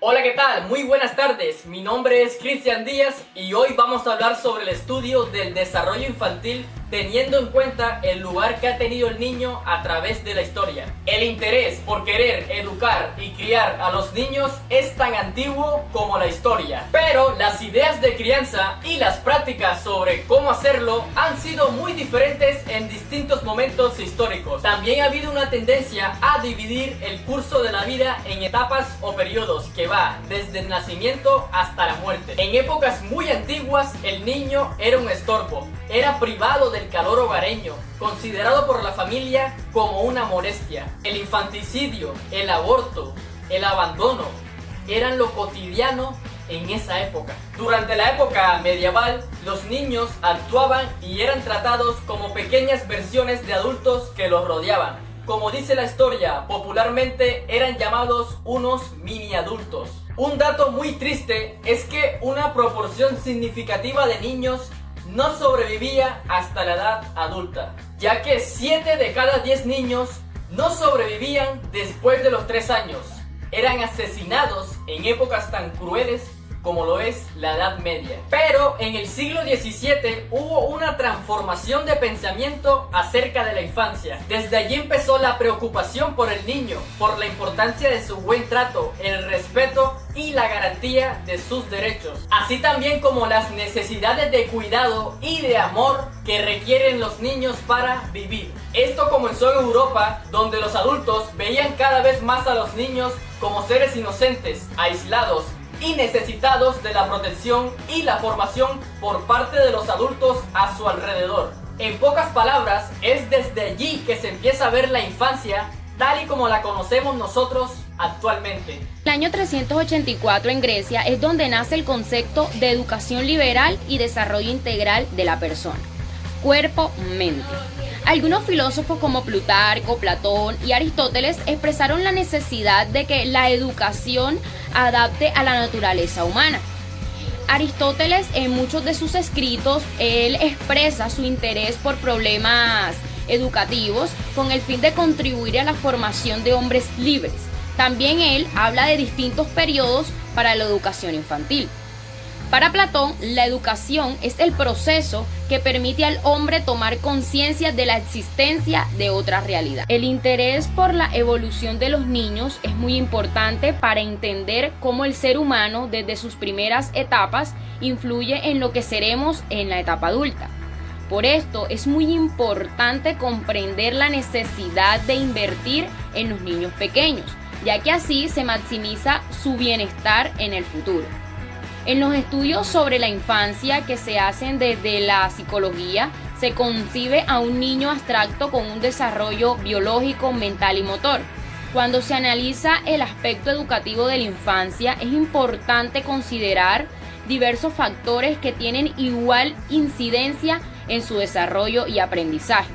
Hola, ¿qué tal? Muy buenas tardes. Mi nombre es Cristian Díaz y hoy vamos a hablar sobre el estudio del desarrollo infantil teniendo en cuenta el lugar que ha tenido el niño a través de la historia. El interés por querer educar y criar a los niños es tan antiguo como la historia, pero las ideas de crianza y las prácticas sobre cómo hacerlo han sido muy diferentes en distintos momentos históricos. También ha habido una tendencia a dividir el curso de la vida en etapas o periodos que va desde el nacimiento hasta la muerte. En épocas muy antiguas el niño era un estorbo, era privado del calor hogareño, considerado por la familia como una molestia. El infanticidio, el aborto, el abandono eran lo cotidiano en esa época. Durante la época medieval, los niños actuaban y eran tratados como pequeñas versiones de adultos que los rodeaban. Como dice la historia, popularmente eran llamados unos mini adultos. Un dato muy triste es que una proporción significativa de niños no sobrevivía hasta la edad adulta, ya que 7 de cada 10 niños no sobrevivían después de los 3 años. Eran asesinados en épocas tan crueles como lo es la Edad Media. Pero en el siglo XVII hubo una transformación de pensamiento acerca de la infancia. Desde allí empezó la preocupación por el niño, por la importancia de su buen trato, el respeto y la garantía de sus derechos, así también como las necesidades de cuidado y de amor que requieren los niños para vivir. Esto comenzó en Europa, donde los adultos veían cada vez más a los niños como seres inocentes, aislados y necesitados de la protección y la formación por parte de los adultos a su alrededor. En pocas palabras, es desde allí que se empieza a ver la infancia tal y como la conocemos nosotros actualmente. El año 384 en Grecia es donde nace el concepto de educación liberal y desarrollo integral de la persona, cuerpo-mente. Algunos filósofos como Plutarco, Platón y Aristóteles expresaron la necesidad de que la educación adapte a la naturaleza humana. Aristóteles, en muchos de sus escritos, él expresa su interés por problemas educativos con el fin de contribuir a la formación de hombres libres. También él habla de distintos periodos para la educación infantil. Para Platón, la educación es el proceso que permite al hombre tomar conciencia de la existencia de otra realidad. El interés por la evolución de los niños es muy importante para entender cómo el ser humano desde sus primeras etapas influye en lo que seremos en la etapa adulta. Por esto es muy importante comprender la necesidad de invertir en los niños pequeños, ya que así se maximiza su bienestar en el futuro. En los estudios sobre la infancia que se hacen desde la psicología, se concibe a un niño abstracto con un desarrollo biológico, mental y motor. Cuando se analiza el aspecto educativo de la infancia, es importante considerar diversos factores que tienen igual incidencia en su desarrollo y aprendizaje.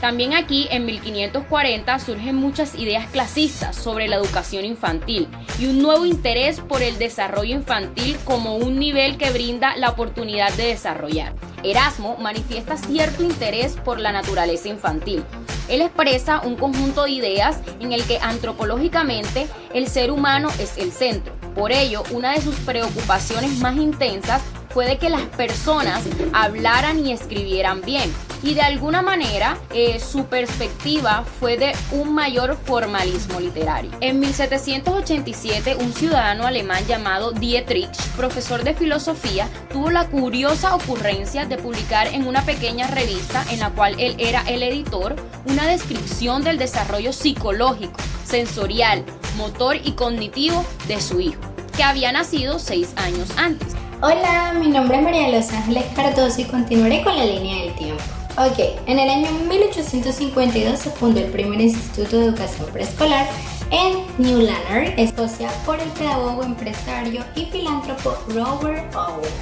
También aquí, en 1540, surgen muchas ideas clasistas sobre la educación infantil y un nuevo interés por el desarrollo infantil como un nivel que brinda la oportunidad de desarrollar. Erasmo manifiesta cierto interés por la naturaleza infantil. Él expresa un conjunto de ideas en el que antropológicamente el ser humano es el centro. Por ello, una de sus preocupaciones más intensas fue de que las personas hablaran y escribieran bien. Y de alguna manera su perspectiva fue de un mayor formalismo literario. En 1787, un ciudadano alemán llamado Dietrich, profesor de filosofía, tuvo la curiosa ocurrencia de publicar en una pequeña revista en la cual él era el editor, una descripción del desarrollo psicológico, sensorial, motor y cognitivo de su hijo, que había nacido 6 años antes. Hola, mi nombre es María Los Ángeles Cardoso y continuaré con la línea del tiempo. Ok, en el año 1852 se fundó el primer instituto de educación preescolar en New Lanark, Escocia, por el pedagogo, empresario y filántropo Robert Owen.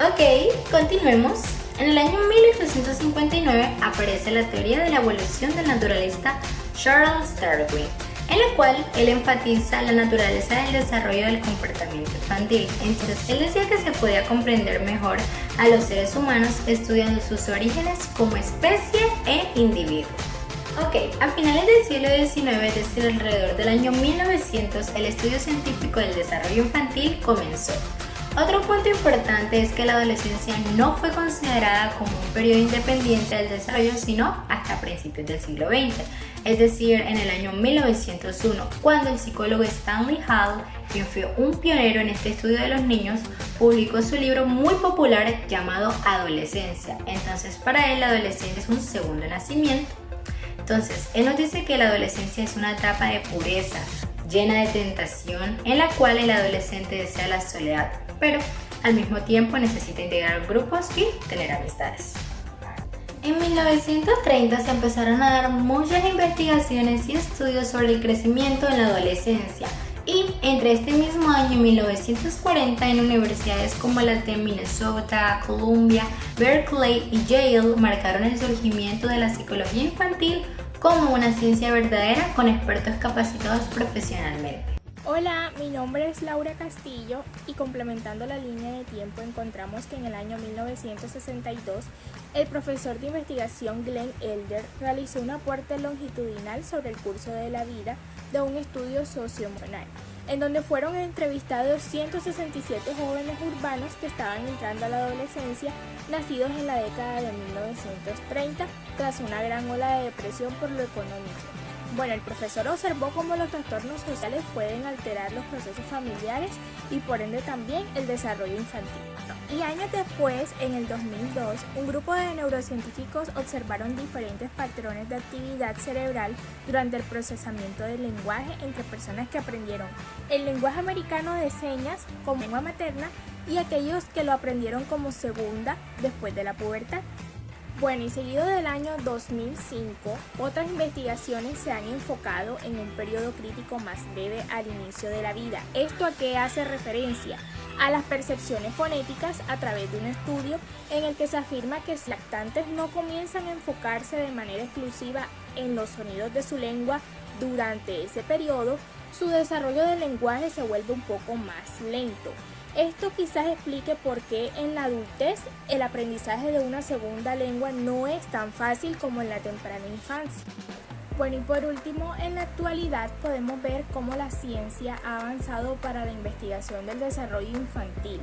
Ok, continuemos. En el año 1859 aparece la teoría de la evolución del naturalista Charles Darwin, en la cual él enfatiza la naturaleza del desarrollo del comportamiento infantil. Entonces, él decía que se podía comprender mejor a los seres humanos estudiando sus orígenes como especie e individuo. Ok, a finales del siglo XIX, es decir, alrededor del año 1900, el estudio científico del desarrollo infantil comenzó. Otro punto importante es que la adolescencia no fue considerada como un periodo independiente del desarrollo, sino hasta principios del siglo XX, es decir, en el año 1901, cuando el psicólogo Stanley Hall, quien fue un pionero en este estudio de los niños, publicó su libro muy popular llamado Adolescencia. Entonces, para él la adolescencia es un segundo nacimiento. Entonces, él nos dice que la adolescencia es una etapa de pureza, llena de tentación, en la cual el adolescente desea la soledad, pero al mismo tiempo necesita integrar grupos y tener amistades. En 1930 se empezaron a dar muchas investigaciones y estudios sobre el crecimiento en la adolescencia, y entre este mismo año, 1940, en universidades como las de Minnesota, Columbia, Berkeley y Yale marcaron el surgimiento de la psicología infantil como una ciencia verdadera con expertos capacitados profesionalmente. Hola, mi nombre es Laura Castillo y complementando la línea de tiempo encontramos que en el año 1962 el profesor de investigación Glenn Elder realizó un aporte longitudinal sobre el curso de la vida de un estudio socioemocional, en donde fueron entrevistados 167 jóvenes urbanos que estaban entrando a la adolescencia, nacidos en la década de 1930, tras una gran ola de depresión por lo económico. Bueno, el profesor observó cómo los trastornos sociales pueden alterar los procesos familiares y por ende también el desarrollo infantil. Y años después, en el 2002, un grupo de neurocientíficos observaron diferentes patrones de actividad cerebral durante el procesamiento del lenguaje entre personas que aprendieron el lenguaje americano de señas como lengua materna y aquellos que lo aprendieron como segunda después de la pubertad. Bueno, y seguido del año 2005, otras investigaciones se han enfocado en un periodo crítico más breve al inicio de la vida. ¿Esto a qué hace referencia? A las percepciones fonéticas a través de un estudio en el que se afirma que los lactantes no comienzan a enfocarse de manera exclusiva en los sonidos de su lengua durante ese periodo, su desarrollo del lenguaje se vuelve un poco más lento. Esto quizás explique por qué en la adultez el aprendizaje de una segunda lengua no es tan fácil como en la temprana infancia. Bueno, y por último, en la actualidad podemos ver cómo la ciencia ha avanzado para la investigación del desarrollo infantil.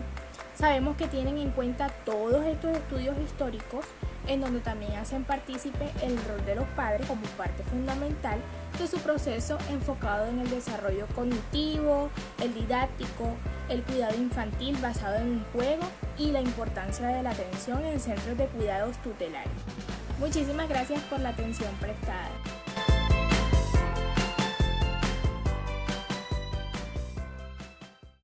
Sabemos que tienen en cuenta todos estos estudios históricos, en donde también hacen partícipe el rol de los padres como parte fundamental de su proceso enfocado en el desarrollo cognitivo, el didáctico, el cuidado infantil basado en un juego y la importancia de la atención en centros de cuidados tutelarios. Muchísimas gracias por la atención prestada.